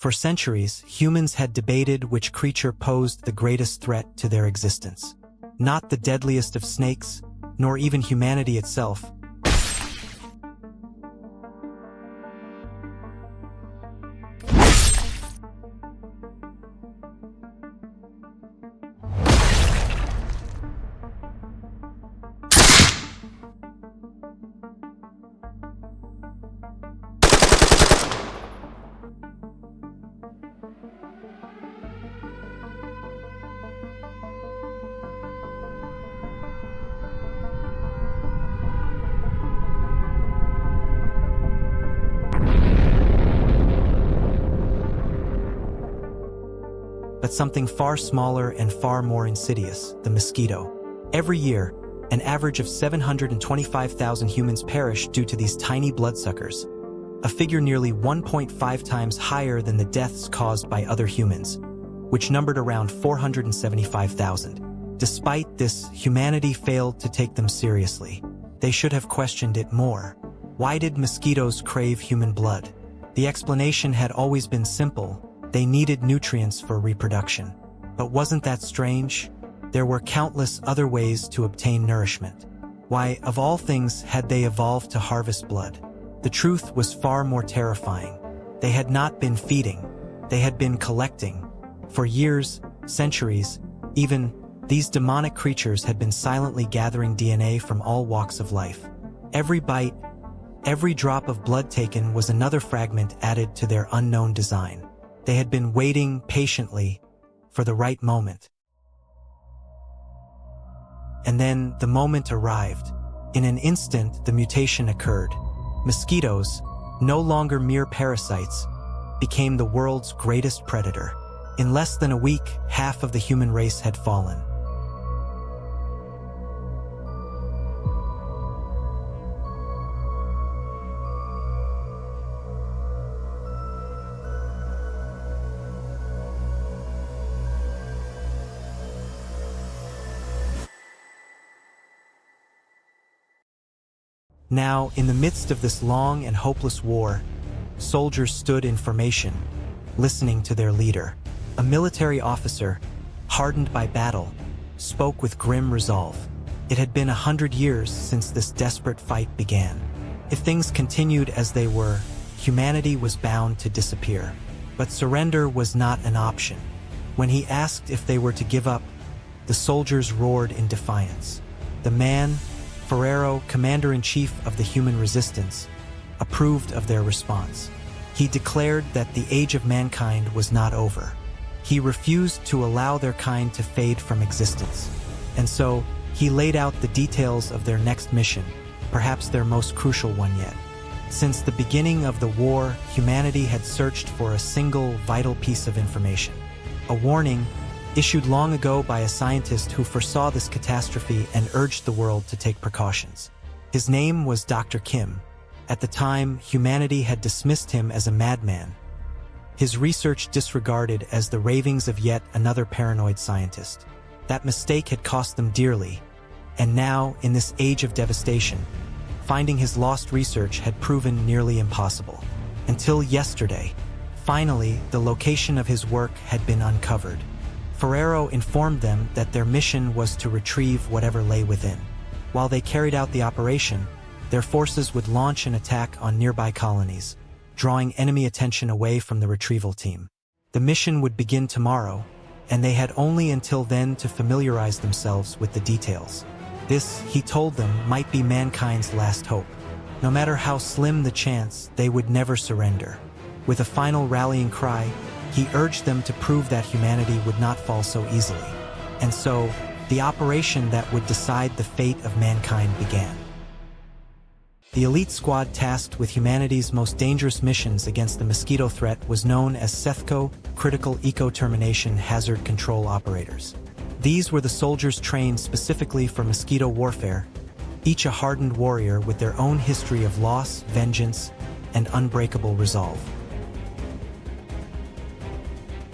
For centuries, humans had debated which creature posed the greatest threat to their existence. Not the deadliest of snakes, nor even humanity itself. But something far smaller and far more insidious, the mosquito. Every year, an average of 725,000 humans perish due to these tiny bloodsuckers, a figure nearly 1.5 times higher than the deaths caused by other humans, which numbered around 475,000. Despite this, humanity failed to take them seriously. They should have questioned it more. Why did mosquitoes crave human blood? The explanation had always been simple. They needed nutrients for reproduction. But wasn't that strange? There were countless other ways to obtain nourishment. Why, of all things, had they evolved to harvest blood? The truth was far more terrifying. They had not been feeding. They had been collecting. For years, centuries, even, these demonic creatures had been silently gathering DNA from all walks of life. Every bite, every drop of blood taken was another fragment added to their unknown design. They had been waiting patiently for the right moment. And then the moment arrived. In an instant, the mutation occurred. Mosquitoes, no longer mere parasites, became the world's greatest predator. In less than a week, half of the human race had fallen. Now, in the midst of this long and hopeless war, soldiers stood in formation, listening to their leader. A military officer, hardened by battle, spoke with grim resolve. It had been 100 years since this desperate fight began. If things continued as they were, humanity was bound to disappear. But surrender was not an option. When he asked if they were to give up, the soldiers roared in defiance. The man, Ferrero, commander-in-chief of the human resistance, approved of their response. He declared that the age of mankind was not over. He refused to allow their kind to fade from existence. And so, he laid out the details of their next mission, perhaps their most crucial one yet. Since the beginning of the war, humanity had searched for a single vital piece of information. A warning issued long ago by a scientist who foresaw this catastrophe and urged the world to take precautions. His name was Dr. Kim. At the time, humanity had dismissed him as a madman, his research disregarded as the ravings of yet another paranoid scientist. That mistake had cost them dearly, and now, in this age of devastation, finding his lost research had proven nearly impossible. Until yesterday, finally, the location of his work had been uncovered. Ferrero informed them that their mission was to retrieve whatever lay within. While they carried out the operation, their forces would launch an attack on nearby colonies, drawing enemy attention away from the retrieval team. The mission would begin tomorrow, and they had only until then to familiarize themselves with the details. This, he told them, might be mankind's last hope. No matter how slim the chance, they would never surrender. With a final rallying cry, he urged them to prove that humanity would not fall so easily. And so, the operation that would decide the fate of mankind began. The elite squad tasked with humanity's most dangerous missions against the mosquito threat was known as CETHCO, Critical Eco-Termination Hazard Control Operators. These were the soldiers trained specifically for mosquito warfare, each a hardened warrior with their own history of loss, vengeance, and unbreakable resolve.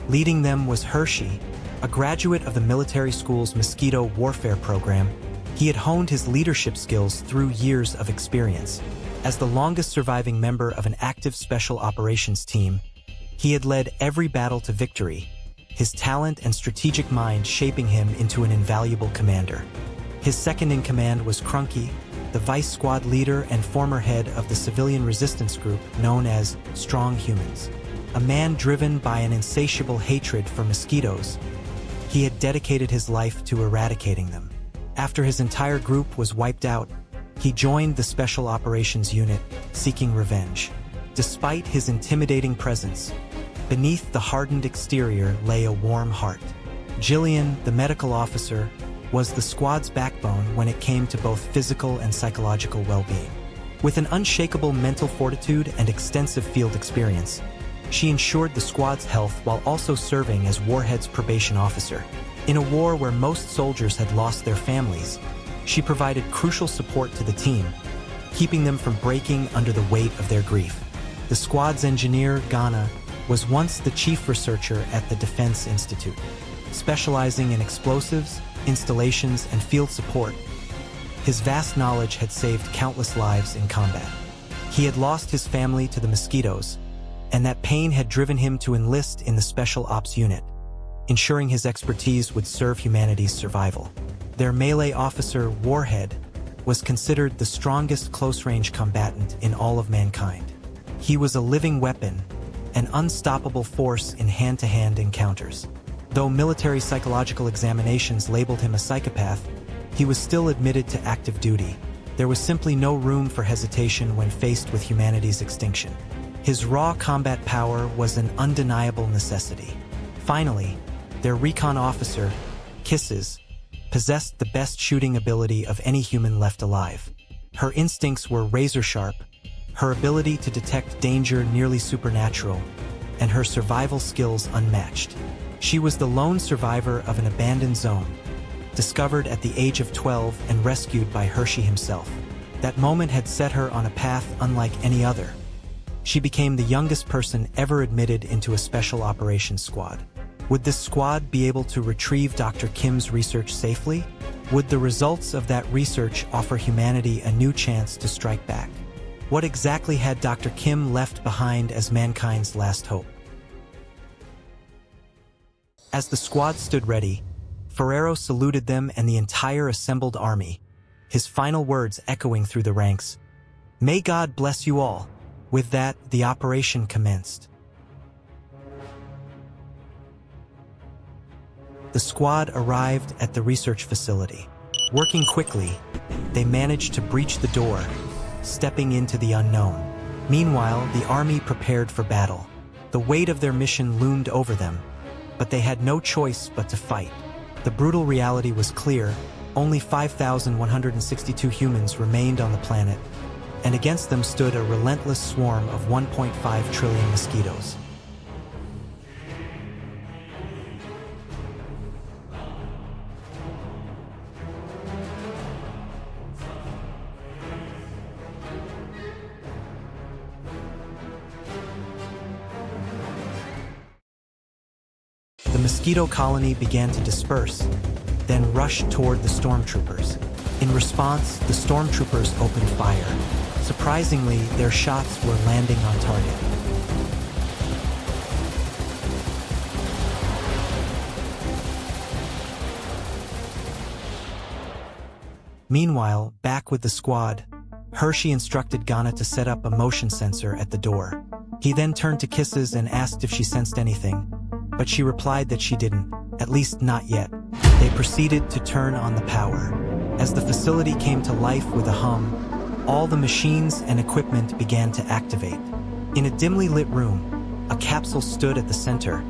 Leading them was Hershey, a graduate of the military school's mosquito warfare program. He had honed his leadership skills through years of experience. As the longest surviving member of an active special operations team, He had led every battle to victory, his talent and strategic mind shaping him into an invaluable commander. His second-in-command was Crunky, the vice squad leader and former head of the civilian resistance group known as Strong Humans. A man driven by an insatiable hatred for mosquitoes, he had dedicated his life to eradicating them. After his entire group was wiped out, he joined the Special Operations Unit, seeking revenge. Despite his intimidating presence, beneath the hardened exterior lay a warm heart. Jillian, the medical officer, was the squad's backbone when it came to both physical and psychological well-being. With an unshakable mental fortitude and extensive field experience, she ensured the squad's health while also serving as Warhead's probation officer. In a war where most soldiers had lost their families, she provided crucial support to the team, keeping them from breaking under the weight of their grief. The squad's engineer, Ghana, was once the chief researcher at the Defense Institute, specializing in explosives, installations, and field support. His vast knowledge had saved countless lives in combat. He had lost his family to the mosquitoes, and that pain had driven him to enlist in the Special Ops Unit, ensuring his expertise would serve humanity's survival. Their melee officer, Warhead, was considered the strongest close-range combatant in all of mankind. He was a living weapon, an unstoppable force in hand-to-hand encounters. Though military psychological examinations labeled him a psychopath, he was still admitted to active duty. There was simply no room for hesitation when faced with humanity's extinction. His raw combat power was an undeniable necessity. Finally, their recon officer, Kisses, possessed the best shooting ability of any human left alive. Her instincts were razor-sharp, her ability to detect danger nearly supernatural, and her survival skills unmatched. She was the lone survivor of an abandoned zone, discovered at the age of 12 and rescued by Hershey himself. That moment had set her on a path unlike any other. She became the youngest person ever admitted into a special operations squad. Would this squad be able to retrieve Dr. Kim's research safely? Would the results of that research offer humanity a new chance to strike back? What exactly had Dr. Kim left behind as mankind's last hope? As the squad stood ready, Ferrero saluted them and the entire assembled army, his final words echoing through the ranks. "May God bless you all." With that, the operation commenced. The squad arrived at the research facility. Working quickly, they managed to breach the door, stepping into the unknown. Meanwhile, the army prepared for battle. The weight of their mission loomed over them, but they had no choice but to fight. The brutal reality was clear: only 5,162 humans remained on the planet, and against them stood a relentless swarm of 1.5 trillion mosquitoes. The mosquito colony began to disperse, then rushed toward the stormtroopers. In response, the stormtroopers opened fire. Surprisingly, their shots were landing on target. Meanwhile, back with the squad, Hershey instructed Ghana to set up a motion sensor at the door. He then turned to Kisses and asked if she sensed anything, but she replied that she didn't, at least not yet. They proceeded to turn on the power. As the facility came to life with a hum, all the machines and equipment began to activate. In a dimly lit room, a capsule stood at the center,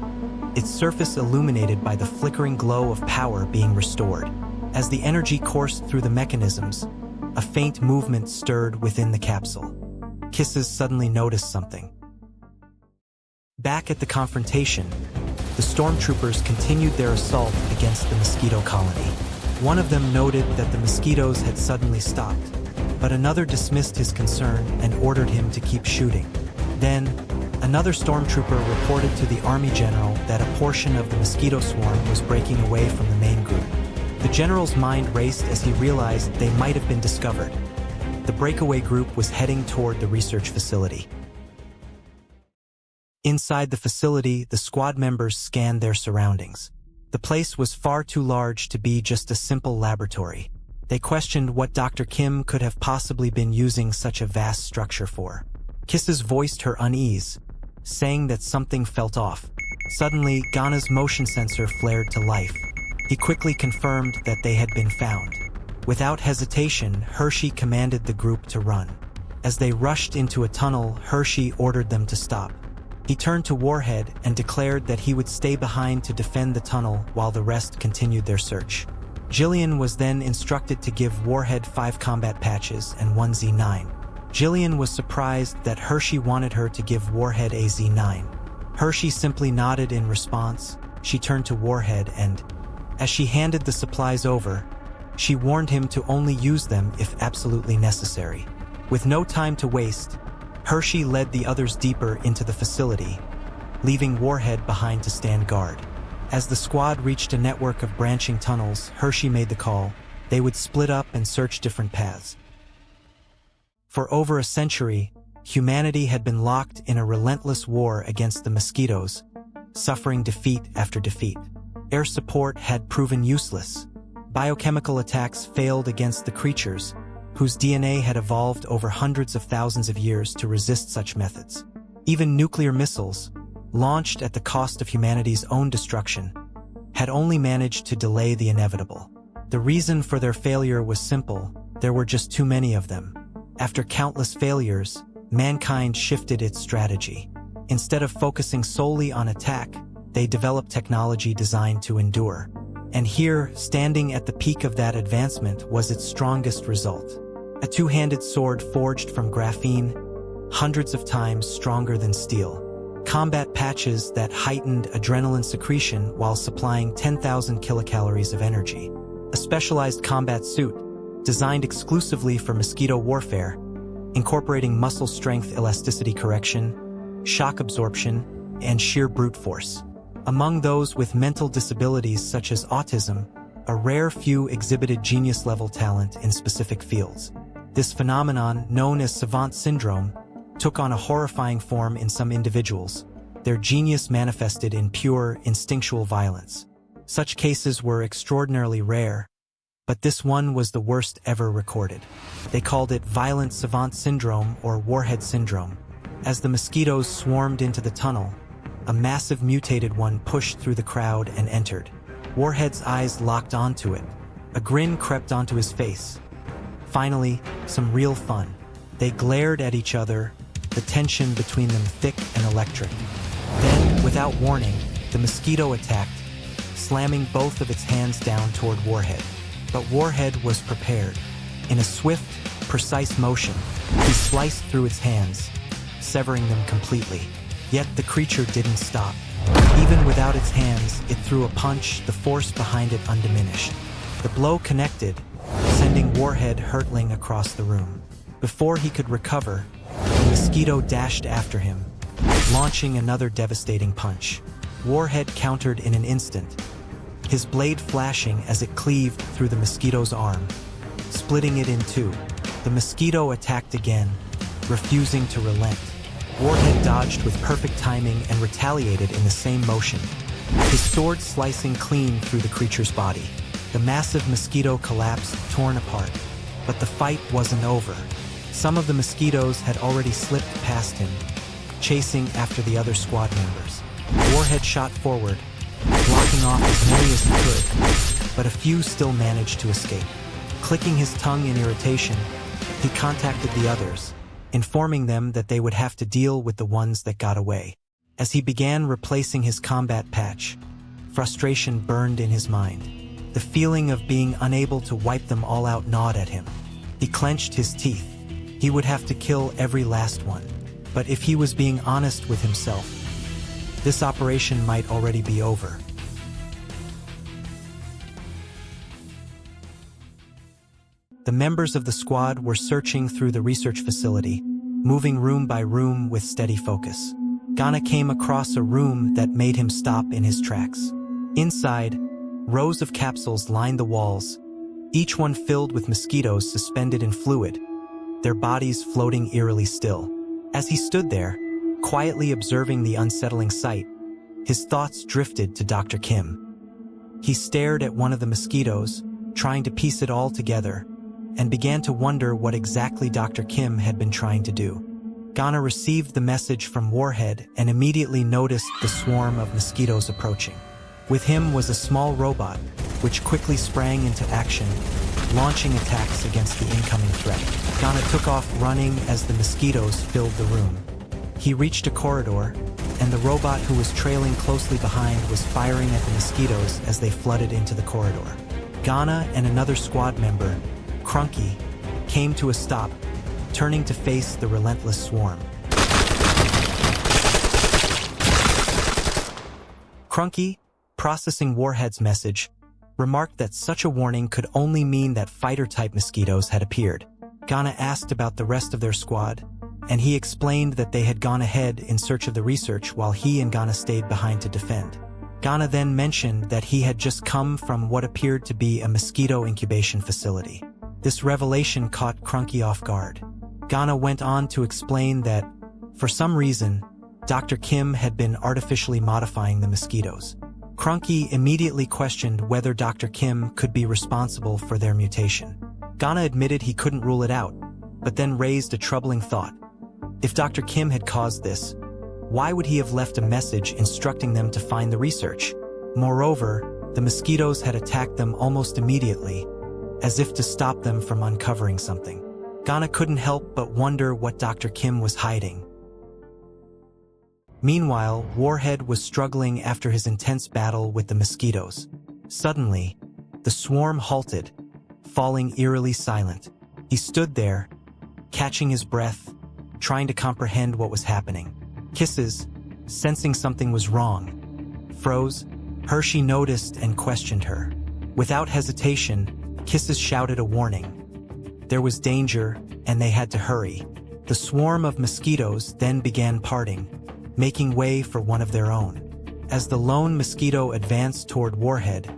its surface illuminated by the flickering glow of power being restored. As the energy coursed through the mechanisms, a faint movement stirred within the capsule. Kisses suddenly noticed something. Back at the confrontation, the stormtroopers continued their assault against the mosquito colony. One of them noted that the mosquitoes had suddenly stopped, but another dismissed his concern and ordered him to keep shooting. Then, another stormtrooper reported to the army general that a portion of the mosquito swarm was breaking away from the main group. The general's mind raced as he realized they might have been discovered. The breakaway group was heading toward the research facility. Inside the facility, the squad members scanned their surroundings. The place was far too large to be just a simple laboratory. They questioned what Dr. Kim could have possibly been using such a vast structure for. Kisses voiced her unease, saying that something felt off. Suddenly, Gana's motion sensor flared to life. He quickly confirmed that they had been found. Without hesitation, Hershey commanded the group to run. As they rushed into a tunnel, Hershey ordered them to stop. He turned to Warhead and declared that he would stay behind to defend the tunnel while the rest continued their search. Jillian was then instructed to give Warhead 5 combat patches and 1 Z9. Jillian was surprised that Hershey wanted her to give Warhead a Z9. Hershey simply nodded in response. She turned to Warhead and, as she handed the supplies over, she warned him to only use them if absolutely necessary. With no time to waste, Hershey led the others deeper into the facility, leaving Warhead behind to stand guard. As the squad reached a network of branching tunnels, Hershey made the call. They would split up and search different paths. For over a century, humanity had been locked in a relentless war against the mosquitoes, suffering defeat after defeat. Air support had proven useless. Biochemical attacks failed against the creatures, whose DNA had evolved over hundreds of thousands of years to resist such methods. Even nuclear missiles, launched at the cost of humanity's own destruction, had only managed to delay the inevitable. The reason for their failure was simple: there were just too many of them. After countless failures, mankind shifted its strategy. Instead of focusing solely on attack, they developed technology designed to endure. And here, standing at the peak of that advancement, was its strongest result. A two-handed sword forged from graphene, hundreds of times stronger than steel. Combat patches that heightened adrenaline secretion while supplying 10,000 kilocalories of energy. A specialized combat suit, designed exclusively for mosquito warfare, incorporating muscle strength, elasticity correction, shock absorption, and sheer brute force. Among those with mental disabilities such as autism, a rare few exhibited genius-level talent in specific fields. This phenomenon, known as savant syndrome, took on a horrifying form in some individuals. Their genius manifested in pure, instinctual violence. Such cases were extraordinarily rare, but this one was the worst ever recorded. They called it violent savant syndrome or warhead syndrome. As the mosquitoes swarmed into the tunnel, a massive mutated one pushed through the crowd and entered. Warhead's eyes locked onto it. A grin crept onto his face. Finally, some real fun. They glared at each other, the tension between them thick and electric. Then, without warning, the mosquito attacked, slamming both of its hands down toward Warhead. But Warhead was prepared. In a swift, precise motion, he sliced through its hands, severing them completely. Yet the creature didn't stop. Even without its hands, it threw a punch, the force behind it undiminished. The blow connected, sending Warhead hurtling across the room. Before he could recover, the mosquito dashed after him, launching another devastating punch. Warhead countered in an instant, his blade flashing as it cleaved through the mosquito's arm, splitting it in two. The mosquito attacked again, refusing to relent. Warhead dodged with perfect timing and retaliated in the same motion, his sword slicing clean through the creature's body. The massive mosquito collapsed, torn apart. But the fight wasn't over. Some of the mosquitoes had already slipped past him, chasing after the other squad members. Warhead shot forward, blocking off as many as he could, but a few still managed to escape. Clicking his tongue in irritation, he contacted the others, informing them that they would have to deal with the ones that got away. As he began replacing his combat patch, frustration burned in his mind. The feeling of being unable to wipe them all out gnawed at him. He clenched his teeth. He would have to kill every last one. But if he was being honest with himself, this operation might already be over. The members of the squad were searching through the research facility, moving room by room with steady focus. Gana came across a room that made him stop in his tracks. Inside, rows of capsules lined the walls, each one filled with mosquitoes suspended in fluid, their bodies floating eerily still. As he stood there, Quietly observing the unsettling sight, his thoughts drifted to Dr. Kim. He stared at one of the mosquitoes, trying to piece it all together, and began to wonder what exactly Dr. Kim had been trying to do. Ghana received the message from Warhead and immediately noticed the swarm of mosquitoes approaching. With him was a small robot, which quickly sprang into action, launching attacks against the incoming threat. Ghana took off running as the mosquitoes filled the room. He reached a corridor, and the robot who was trailing closely behind was firing at the mosquitoes as they flooded into the corridor. Ghana and another squad member, Crunky, came to a stop, turning to face the relentless swarm. Crunky, processing Warhead's message, remarked that such a warning could only mean that fighter-type mosquitoes had appeared. Ghana asked about the rest of their squad, and he explained that they had gone ahead in search of the research while he and Ghana stayed behind to defend. Ghana then mentioned that he had just come from what appeared to be a mosquito incubation facility. This revelation caught Crunky off guard. Ghana went on to explain that, for some reason, Dr. Kim had been artificially modifying the mosquitoes. Crunky immediately questioned whether Dr. Kim could be responsible for their mutation. Ghana admitted he couldn't rule it out, but then raised a troubling thought. If Dr. Kim had caused this, why would he have left a message instructing them to find the research? Moreover, the mosquitoes had attacked them almost immediately, as if to stop them from uncovering something. Ghana couldn't help but wonder what Dr. Kim was hiding. Meanwhile, Warhead was struggling after his intense battle with the mosquitoes. Suddenly, the swarm halted, falling eerily silent. He stood there, catching his breath, trying to comprehend what was happening. Kisses, sensing something was wrong, froze. Hershey noticed and questioned her. Without hesitation, Kisses shouted a warning. There was danger, and they had to hurry. The swarm of mosquitoes then began parting, making way for one of their own. As the lone mosquito advanced toward Warhead,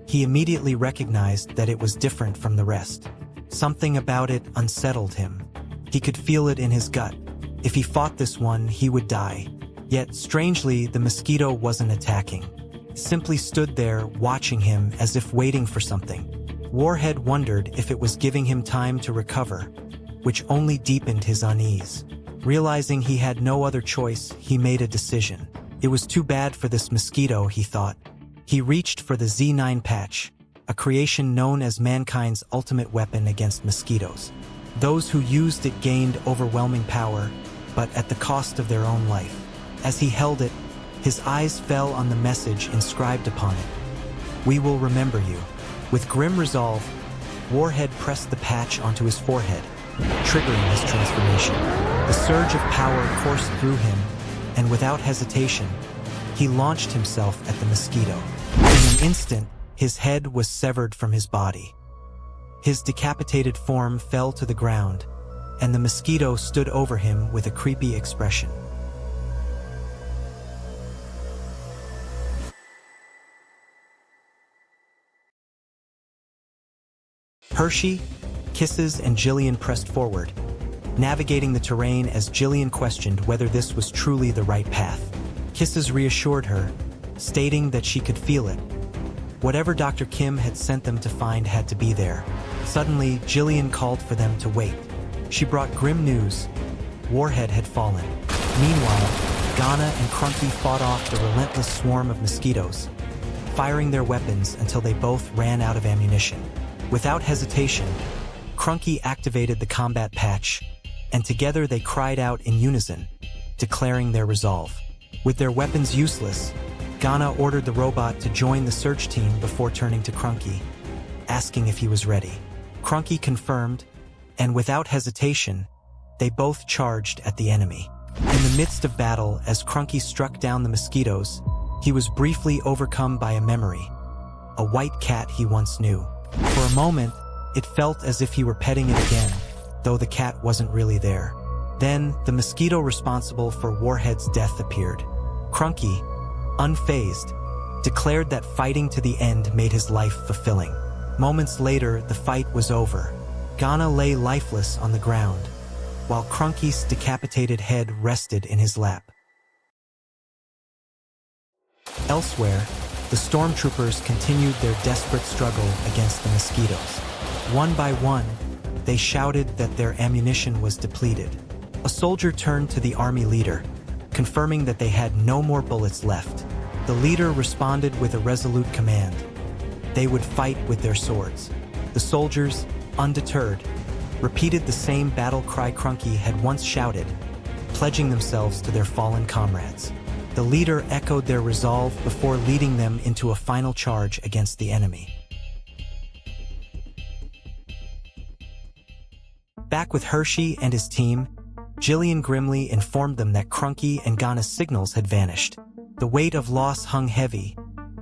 he immediately recognized that it was different from the rest. Something about it unsettled him. He could feel it in his gut. If he fought this one, he would die. Yet, strangely, the mosquito wasn't attacking. It simply stood there, watching him as if waiting for something. Warhead wondered if it was giving him time to recover, which only deepened his unease. Realizing he had no other choice, he made a decision. It was too bad for this mosquito, he thought. He reached for the Z9 patch, a creation known as mankind's ultimate weapon against mosquitoes. Those who used it gained overwhelming power, but at the cost of their own life. As he held it, his eyes fell on the message inscribed upon it. "We will remember you." With grim resolve, Warhead pressed the patch onto his forehead, triggering his transformation. The surge of power coursed through him, and without hesitation, he launched himself at the mosquito. In an instant, his head was severed from his body. His decapitated form fell to the ground, and the mosquito stood over him with a creepy expression. Hershey, Kisses, and Jillian pressed forward, navigating the terrain as Jillian questioned whether this was truly the right path. Kisses reassured her, stating that she could feel it. Whatever Dr. Kim had sent them to find had to be there. Suddenly, Jillian called for them to wait. She brought grim news. Warhead had fallen. Meanwhile, Ghana and Crunky fought off the relentless swarm of mosquitoes, firing their weapons until they both ran out of ammunition. Without hesitation, Crunky activated the combat patch, and together they cried out in unison, declaring their resolve. With their weapons useless, Ghana ordered the robot to join the search team before turning to Crunky, asking if he was ready. Crunky confirmed, and without hesitation, they both charged at the enemy. In the midst of battle, as Crunky struck down the mosquitoes, he was briefly overcome by a memory, a white cat he once knew. For a moment, it felt as if he were petting it again, though the cat wasn't really there. Then, the mosquito responsible for Warhead's death appeared. Crunky, unfazed, declared that fighting to the end made his life fulfilling. Moments later, the fight was over. Ghana lay lifeless on the ground, while Crunky's decapitated head rested in his lap. Elsewhere, the stormtroopers continued their desperate struggle against the mosquitoes. One by one, they shouted that their ammunition was depleted. A soldier turned to the army leader, confirming that they had no more bullets left. The leader responded with a resolute command. They would fight with their swords. The soldiers, undeterred, repeated the same battle cry Crunky had once shouted, pledging themselves to their fallen comrades. The leader echoed their resolve before leading them into a final charge against the enemy. Back with Hershey and his team, Jillian grimly informed them that Crunky and Ghana's signals had vanished. The weight of loss hung heavy,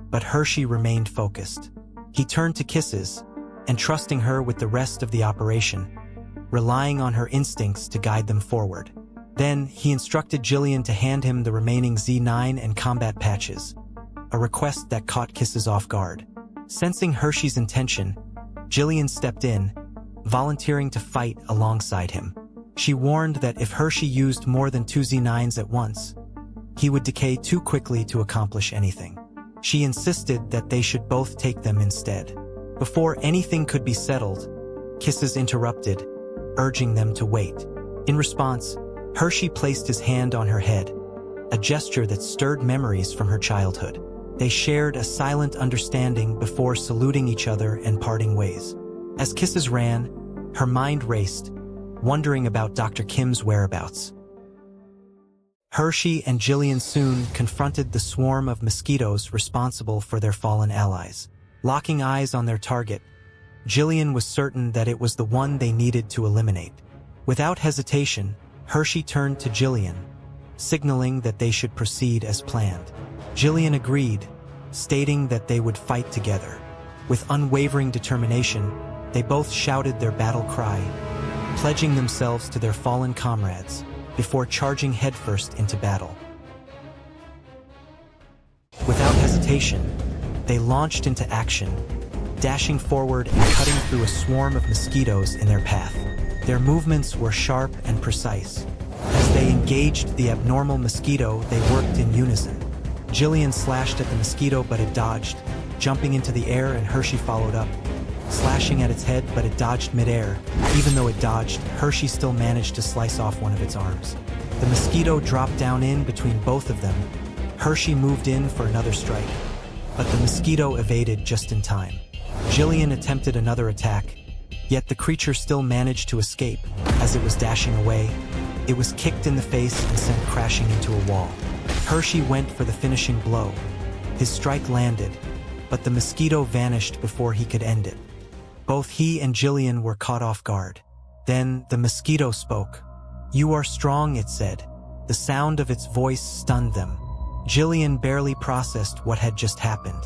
but Hershey remained focused. He turned to Kisses, entrusting her with the rest of the operation, relying on her instincts to guide them forward. Then, he instructed Jillian to hand him the remaining Z9 and combat patches, a request that caught Kisses off guard. Sensing Hershey's intention, Jillian stepped in, volunteering to fight alongside him. She warned that if Hershey used more than 2 Z9s at once, he would decay too quickly to accomplish anything. She insisted that they should both take them instead. Before anything could be settled, Kisses interrupted, urging them to wait. In response, Hershey placed his hand on her head, a gesture that stirred memories from her childhood. They shared a silent understanding before saluting each other and parting ways. As Kisses ran, her mind raced, wondering about Dr. Kim's whereabouts. Hershey and Jillian soon confronted the swarm of mosquitoes responsible for their fallen allies. Locking eyes on their target, Jillian was certain that it was the one they needed to eliminate. Without hesitation, Hershey turned to Jillian, signaling that they should proceed as planned. Jillian agreed, stating that they would fight together. With unwavering determination, they both shouted their battle cry, pledging themselves to their fallen comrades before charging headfirst into battle. Without hesitation, they launched into action, dashing forward and cutting through a swarm of mosquitoes in their path. Their movements were sharp and precise. As they engaged the abnormal mosquito, they worked in unison. Jillian slashed at the mosquito, but it dodged, jumping into the air, and Hershey followed up, slashing at its head, but it dodged midair. Even though it dodged, Hershey still managed to slice off one of its arms. The mosquito dropped down in between both of them. Hershey moved in for another strike, but the mosquito evaded just in time. Jillian attempted another attack, yet the creature still managed to escape. As it was dashing away, it was kicked in the face and sent crashing into a wall. Hershey went for the finishing blow. His strike landed, but the mosquito vanished before he could end it. Both he and Jillian were caught off guard. Then the mosquito spoke. "You are strong," it said. The sound of its voice stunned them. Jillian barely processed what had just happened.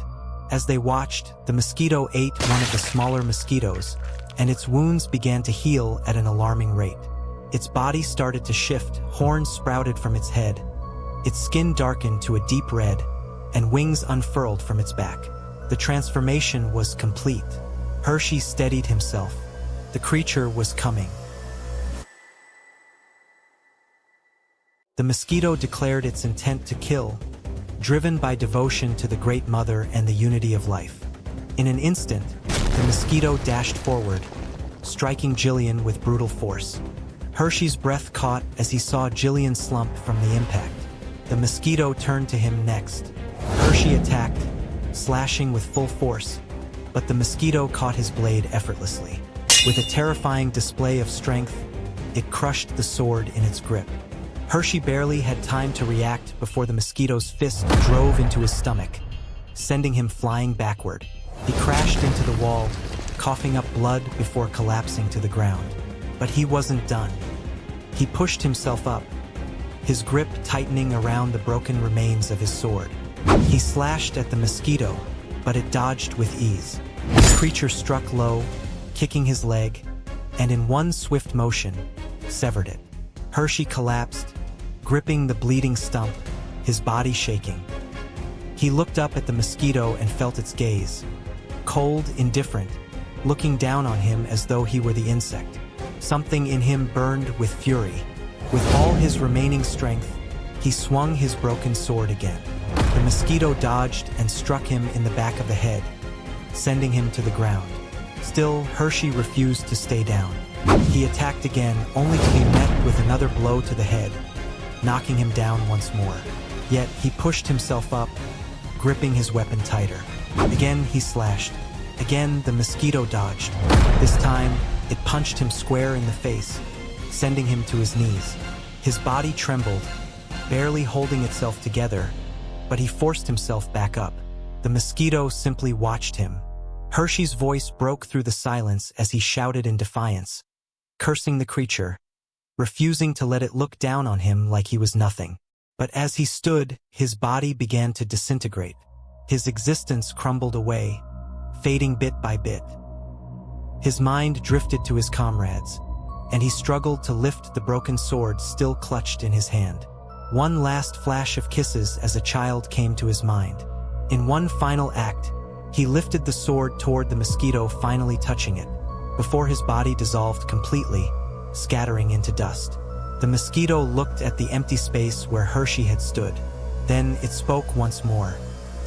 As they watched, the mosquito ate one of the smaller mosquitoes, and its wounds began to heal at an alarming rate. Its body started to shift, horns sprouted from its head. Its skin darkened to a deep red, and wings unfurled from its back. The transformation was complete. Hershey steadied himself. The creature was coming. The mosquito declared its intent to kill, driven by devotion to the Great Mother and the unity of life. In an instant, the mosquito dashed forward, striking Jillian with brutal force. Hershey's breath caught as he saw Jillian slump from the impact. The mosquito turned to him next. Hershey attacked, slashing with full force, but the mosquito caught his blade effortlessly. With a terrifying display of strength, it crushed the sword in its grip. Hershey barely had time to react before the mosquito's fist drove into his stomach, sending him flying backward. He crashed into the wall, coughing up blood before collapsing to the ground. But he wasn't done. He pushed himself up, his grip tightening around the broken remains of his sword. He slashed at the mosquito, but it dodged with ease. The creature struck low, kicking his leg, and in one swift motion, severed it. Hershey collapsed, gripping the bleeding stump, his body shaking. He looked up at the mosquito and felt its gaze, cold, indifferent, looking down on him as though he were the insect. Something in him burned with fury. With all his remaining strength, he swung his broken sword again. The mosquito dodged and struck him in the back of the head, sending him to the ground. Still, Hershey refused to stay down. He attacked again, only to be met with another blow to the head, knocking him down once more. Yet he pushed himself up, gripping his weapon tighter. Again he slashed. Again the mosquito dodged. This time, it punched him square in the face, sending him to his knees. His body trembled, barely holding itself together, but he forced himself back up. The mosquito simply watched him. Hershey's voice broke through the silence as he shouted in defiance, cursing the creature, refusing to let it look down on him like he was nothing. But as he stood, his body began to disintegrate. His existence crumbled away, fading bit by bit. His mind drifted to his comrades, and he struggled to lift the broken sword still clutched in his hand. One last flash of kisses as a child came to his mind. In one final act, he lifted the sword toward the mosquito, finally touching it, before his body dissolved completely, scattering into dust. The mosquito looked at the empty space where Hershey had stood. Then it spoke once more.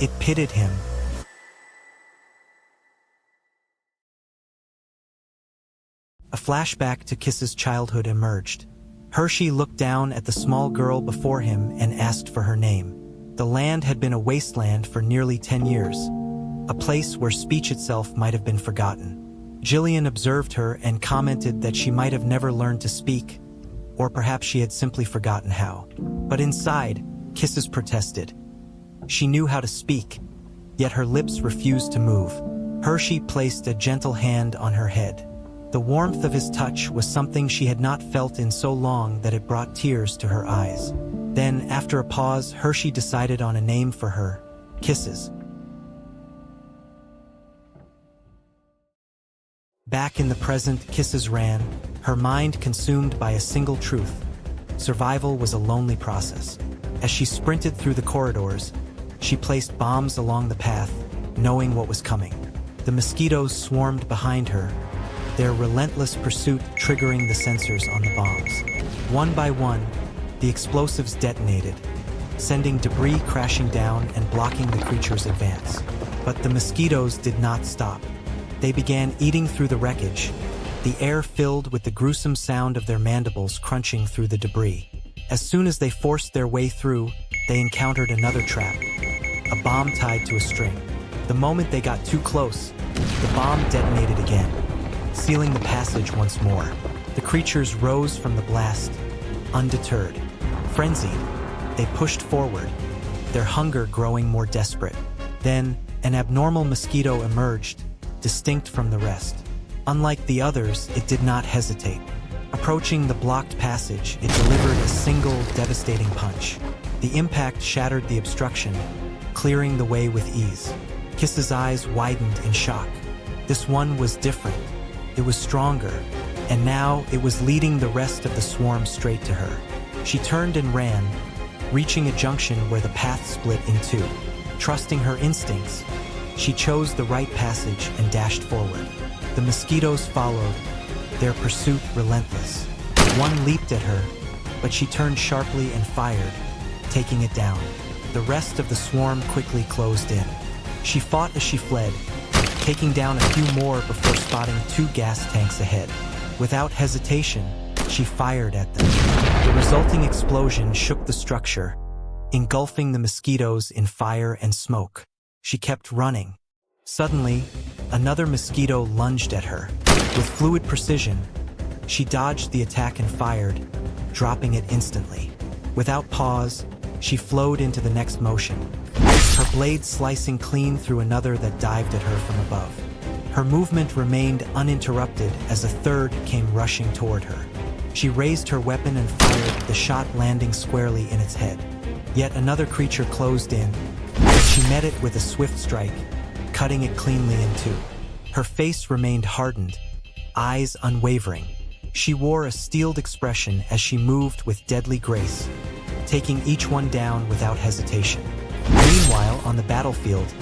It pitied him. A flashback to Kiss's childhood emerged. Hershey looked down at the small girl before him and asked for her name. The land had been a wasteland for nearly 10 years, a place where speech itself might have been forgotten. Jillian observed her and commented that she might have never learned to speak, or perhaps she had simply forgotten how. But inside, Kisses protested. She knew how to speak, yet her lips refused to move. Hershey placed a gentle hand on her head. The warmth of his touch was something she had not felt in so long that it brought tears to her eyes. Then, after a pause, Hershey decided on a name for her: Kisses. Back in the present, Kisses ran, her mind consumed by a single truth. Survival was a lonely process. As she sprinted through the corridors, she placed bombs along the path, knowing what was coming. The mosquitoes swarmed behind her, their relentless pursuit triggering the sensors on the bombs. One by one, the explosives detonated, sending debris crashing down and blocking the creature's advance. But the mosquitoes did not stop. They began eating through the wreckage, the air filled with the gruesome sound of their mandibles crunching through the debris. As soon as they forced their way through, they encountered another trap, a bomb tied to a string. The moment they got too close, the bomb detonated again, sealing the passage once more. The creatures rose from the blast, undeterred. Frenzied, they pushed forward, their hunger growing more desperate. Then, an abnormal mosquito emerged, distinct from the rest. Unlike the others, it did not hesitate. Approaching the blocked passage, it delivered a single devastating punch. The impact shattered the obstruction, clearing the way with ease. Kiss's eyes widened in shock. This one was different. It was stronger, and now it was leading the rest of the swarm straight to her. She turned and ran, reaching a junction where the path split in two. Trusting her instincts, she chose the right passage and dashed forward. The mosquitoes followed, their pursuit relentless. One leaped at her, but she turned sharply and fired, taking it down. The rest of the swarm quickly closed in. She fought as she fled, taking down a few more before spotting 2 gas tanks ahead. Without hesitation, she fired at them. The resulting explosion shook the structure, engulfing the mosquitoes in fire and smoke. She kept running. Suddenly, another mosquito lunged at her. With fluid precision, she dodged the attack and fired, dropping it instantly. Without pause, she flowed into the next motion, her blade slicing clean through another that dived at her from above. Her movement remained uninterrupted as a third came rushing toward her. She raised her weapon and fired, the shot landing squarely in its head. Yet another creature closed in, but she met it with a swift strike, cutting it cleanly in two. Her face remained hardened, eyes unwavering. She wore a steeled expression as she moved with deadly grace, taking each one down without hesitation. Meanwhile, on the battlefield,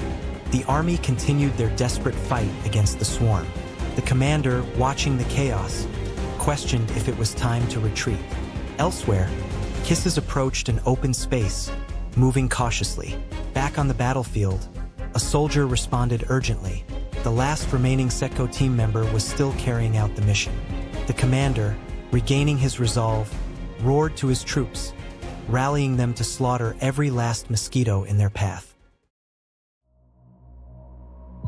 the army continued their desperate fight against the swarm. The commander, watching the chaos, questioned if it was time to retreat. Elsewhere, Kisses approached an open space, moving cautiously. Back on the battlefield, a soldier responded urgently. The last remaining Sekko team member was still carrying out the mission. The commander, regaining his resolve, roared to his troops, rallying them to slaughter every last mosquito in their path.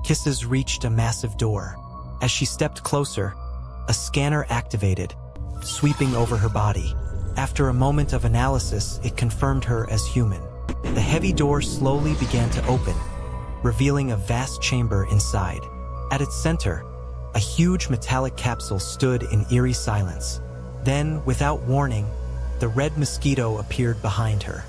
Kisses reached a massive door. As she stepped closer, a scanner activated, sweeping over her body. After a moment of analysis, it confirmed her as human. The heavy door slowly began to open, revealing a vast chamber inside. At its center, a huge metallic capsule stood in eerie silence. Then, without warning, the red mosquito appeared behind her.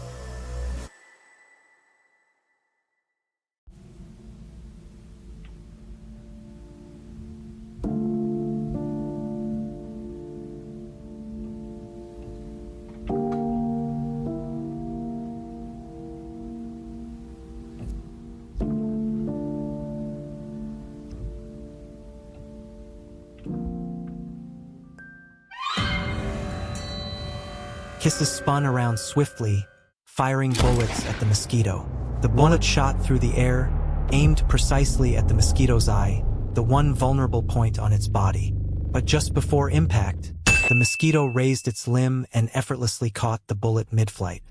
Kisses spun around swiftly, firing bullets at the mosquito. The bullet shot through the air, aimed precisely at the mosquito's eye, the one vulnerable point on its body. But just before impact, the mosquito raised its limb and effortlessly caught the bullet mid-flight.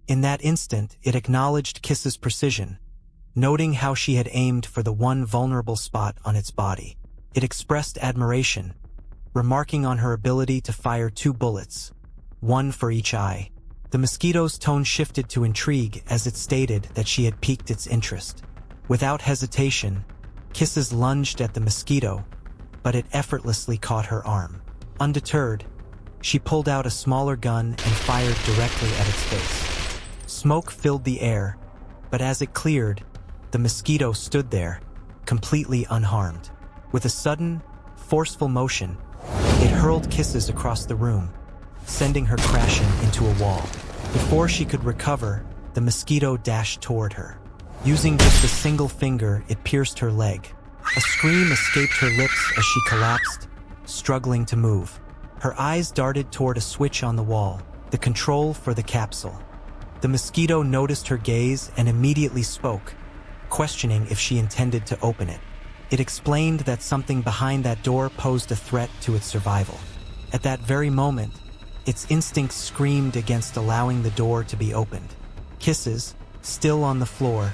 In that instant, it acknowledged Kiss's precision, noting how she had aimed for the one vulnerable spot on its body. It expressed admiration, remarking on her ability to fire 2 bullets, one for each eye. The mosquito's tone shifted to intrigue as it stated that she had piqued its interest. Without hesitation, Kisses lunged at the mosquito, but it effortlessly caught her arm. Undeterred, she pulled out a smaller gun and fired directly at its face. Smoke filled the air, but as it cleared, the mosquito stood there, completely unharmed. With a sudden, forceful motion, it hurled Kisses across the room, sending her crashing into a wall. Before she could recover, the mosquito dashed toward her. Using just a single finger, it pierced her leg. A scream escaped her lips as she collapsed, struggling to move. Her eyes darted toward a switch on the wall, the control for the capsule. The mosquito noticed her gaze and immediately spoke, questioning if she intended to open it. It explained that something behind that door posed a threat to its survival. At that very moment, its instincts screamed against allowing the door to be opened. Kisses, still on the floor,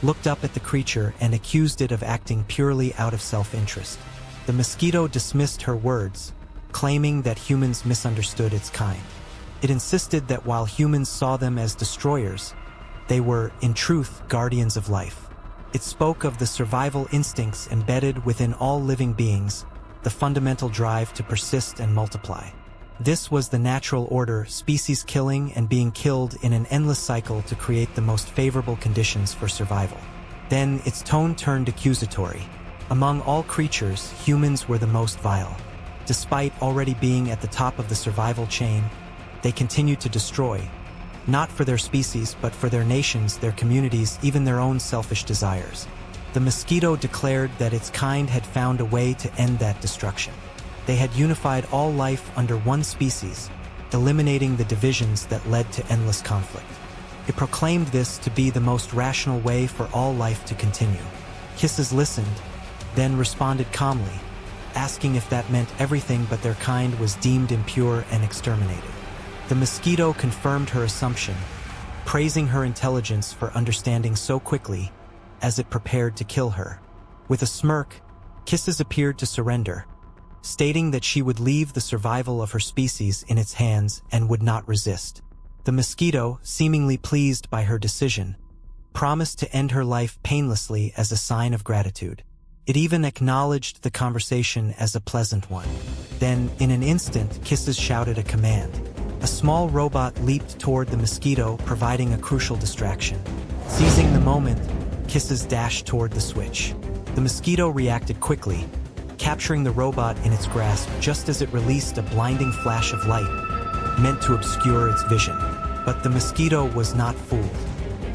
looked up at the creature and accused it of acting purely out of self-interest. The mosquito dismissed her words, claiming that humans misunderstood its kind. It insisted that while humans saw them as destroyers, they were, in truth, guardians of life. It spoke of the survival instincts embedded within all living beings, the fundamental drive to persist and multiply. This was the natural order, species killing and being killed in an endless cycle to create the most favorable conditions for survival. Then its tone turned accusatory. Among all creatures, humans were the most vile. Despite already being at the top of the survival chain, they continued to destroy, not for their species, but for their nations, their communities, even their own selfish desires. The mosquito declared that its kind had found a way to end that destruction. They had unified all life under one species, eliminating the divisions that led to endless conflict. It proclaimed this to be the most rational way for all life to continue. Kisses listened, then responded calmly, asking if that meant everything but their kind was deemed impure and exterminated. The mosquito confirmed her assumption, praising her intelligence for understanding so quickly as it prepared to kill her. With a smirk, Kisses appeared to surrender, stating that she would leave the survival of her species in its hands and would not resist. The mosquito, seemingly pleased by her decision, promised to end her life painlessly as a sign of gratitude. It even acknowledged the conversation as a pleasant one. Then, in an instant, Kisses shouted a command. A small robot leaped toward the mosquito, providing a crucial distraction. Seizing the moment, Kisses dashed toward the switch. The mosquito reacted quickly, capturing the robot in its grasp just as it released a blinding flash of light, meant to obscure its vision. But the mosquito was not fooled.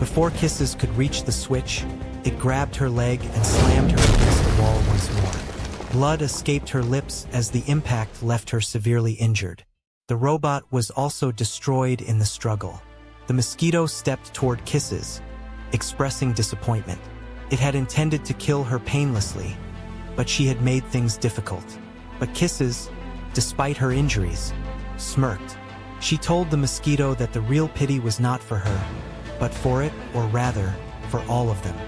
Before Kisses could reach the switch, it grabbed her leg and slammed her against the wall once more. Blood escaped her lips as the impact left her severely injured. The robot was also destroyed in the struggle. The mosquito stepped toward Kisses, expressing disappointment. It had intended to kill her painlessly, but she had made things difficult. But Kisses, despite her injuries, smirked. She told the mosquito that the real pity was not for her, but for it, or rather, for all of them.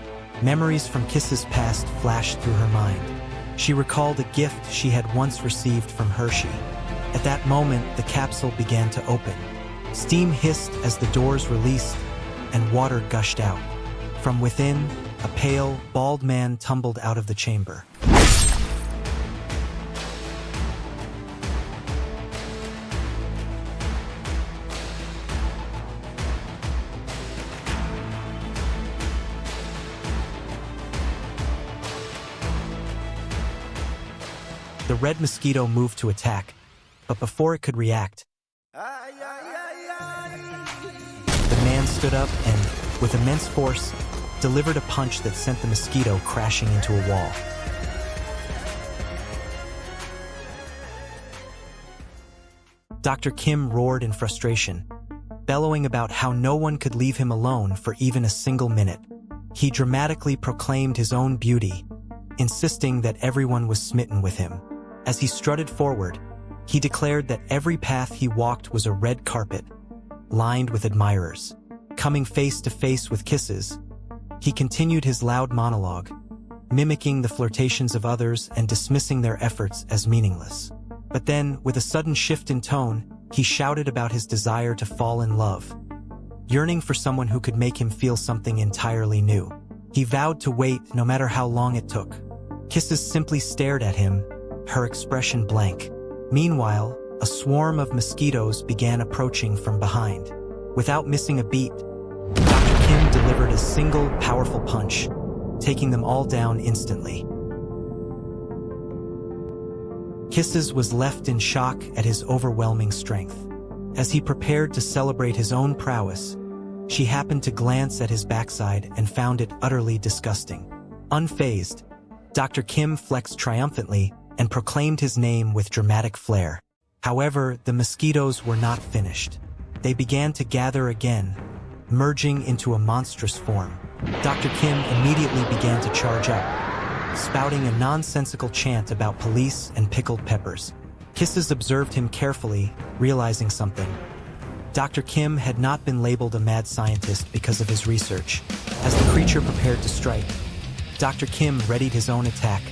Memories from Kisses' past flashed through her mind. She recalled a gift she had once received from Hershey. At that moment, the capsule began to open. Steam hissed as the doors released, and water gushed out. From within, a pale, bald man tumbled out of the chamber. The red mosquito moved to attack, but before it could react, the man stood up and, with immense force, delivered a punch that sent the mosquito crashing into a wall. Dr. Kim roared in frustration, bellowing about how no one could leave him alone for even a single minute. He dramatically proclaimed his own beauty, insisting that everyone was smitten with him. As he strutted forward, he declared that every path he walked was a red carpet, lined with admirers. Coming face to face with Kisses, he continued his loud monologue, mimicking the flirtations of others and dismissing their efforts as meaningless. But then, with a sudden shift in tone, he shouted about his desire to fall in love, yearning for someone who could make him feel something entirely new. He vowed to wait no matter how long it took. Kisses simply stared at him, her expression blank. Meanwhile, a swarm of mosquitoes began approaching from behind. Without missing a beat, Dr. Kim delivered a single powerful punch, taking them all down instantly. Kisses was left in shock at his overwhelming strength. As he prepared to celebrate his own prowess, she happened to glance at his backside and found it utterly disgusting. Unfazed, Dr. Kim flexed triumphantly and proclaimed his name with dramatic flair. However, the mosquitoes were not finished. They began to gather again, merging into a monstrous form. Dr. Kim immediately began to charge up, spouting a nonsensical chant about police and pickled peppers. Kisses observed him carefully, realizing something. Dr. Kim had not been labeled a mad scientist because of his research. As the creature prepared to strike, Dr. Kim readied his own attack,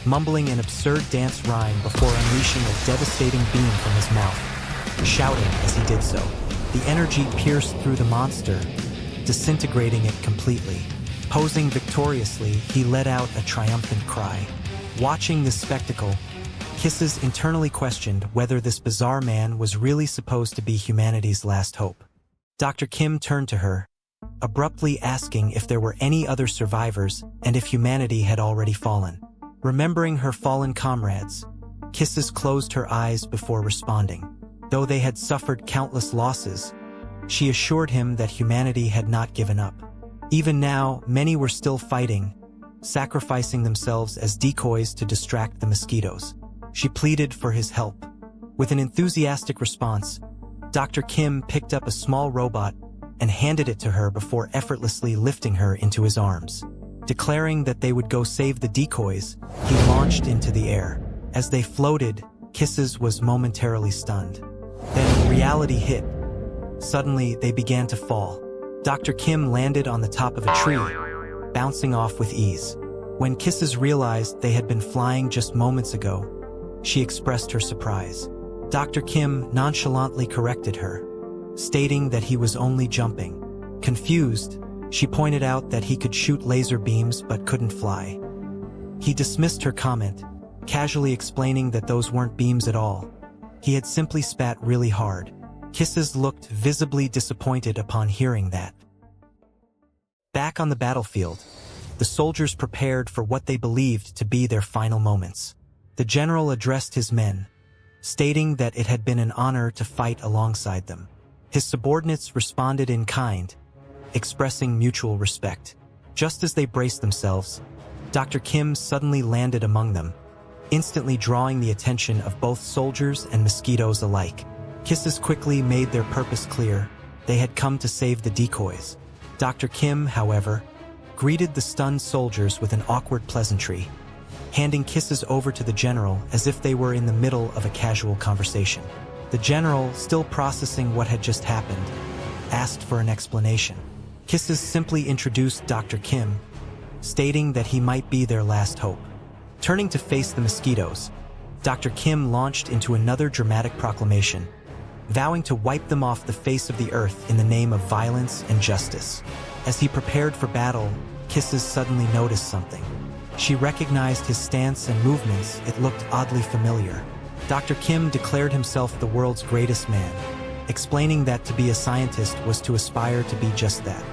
mumbling an absurd dance rhyme before unleashing a devastating beam from his mouth, shouting as he did so. The energy pierced through the monster, disintegrating it completely. Posing victoriously, he let out a triumphant cry. Watching this spectacle, Kisses internally questioned whether this bizarre man was really supposed to be humanity's last hope. Dr. Kim turned to her, abruptly asking if there were any other survivors and if humanity had already fallen. Remembering her fallen comrades, Kisses closed her eyes before responding. Though they had suffered countless losses, she assured him that humanity had not given up. Even now, many were still fighting, sacrificing themselves as decoys to distract the mosquitoes. She pleaded for his help. With an enthusiastic response, Dr. Kim picked up a small robot and handed it to her before effortlessly lifting her into his arms. Declaring that they would go save the decoys, he launched into the air. As they floated, Kisses was momentarily stunned. Then reality hit. Suddenly, they began to fall. Dr. Kim landed on the top of a tree, bouncing off with ease. When Kisses realized they had been flying just moments ago, she expressed her surprise. Dr. Kim nonchalantly corrected her, stating that he was only jumping. Confused, she pointed out that he could shoot laser beams but couldn't fly. He dismissed her comment, casually explaining that those weren't beams at all. He had simply spat really hard. Kisses looked visibly disappointed upon hearing that. Back on the battlefield, the soldiers prepared for what they believed to be their final moments. The general addressed his men, stating that it had been an honor to fight alongside them. His subordinates responded in kind, expressing mutual respect. Just as they braced themselves, Dr. Kim suddenly landed among them, instantly drawing the attention of both soldiers and mosquitoes alike. Kisses quickly made their purpose clear. They had come to save the decoys. Dr. Kim, however, greeted the stunned soldiers with an awkward pleasantry, handing Kisses over to the general as if they were in the middle of a casual conversation. The general, still processing what had just happened, asked for an explanation. Kisses simply introduced Dr. Kim, stating that he might be their last hope. Turning to face the mosquitoes, Dr. Kim launched into another dramatic proclamation, vowing to wipe them off the face of the earth in the name of violence and justice. As he prepared for battle, Kisses suddenly noticed something. She recognized his stance and movements. It looked oddly familiar. Dr. Kim declared himself the world's greatest man, explaining that to be a scientist was to aspire to be just that.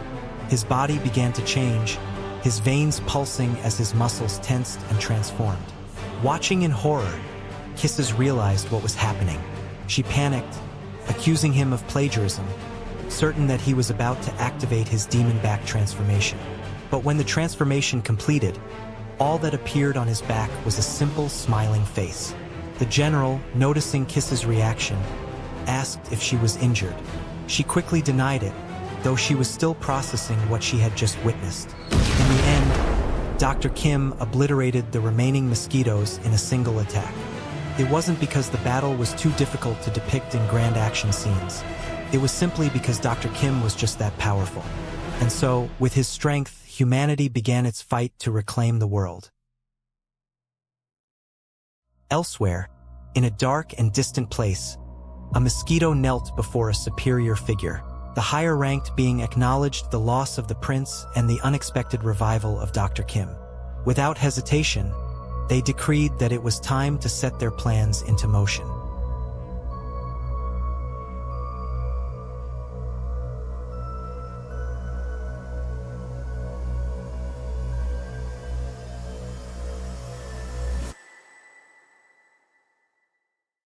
His body began to change, his veins pulsing as his muscles tensed and transformed. Watching in horror, Kisses realized what was happening. She panicked, accusing him of plagiarism, certain that he was about to activate his demon-back transformation. But when the transformation completed, all that appeared on his back was a simple, smiling face. The general, noticing Kisses' reaction, asked if she was injured. She quickly denied it, though she was still processing what she had just witnessed. In the end, Dr. Kim obliterated the remaining mosquitoes in a single attack. It wasn't because the battle was too difficult to depict in grand action scenes. It was simply because Dr. Kim was just that powerful. And so, with his strength, humanity began its fight to reclaim the world. Elsewhere, in a dark and distant place, a mosquito knelt before a superior figure, the higher-ranked being acknowledged the loss of the prince and the unexpected revival of Dr. Kim. Without hesitation, they decreed that it was time to set their plans into motion.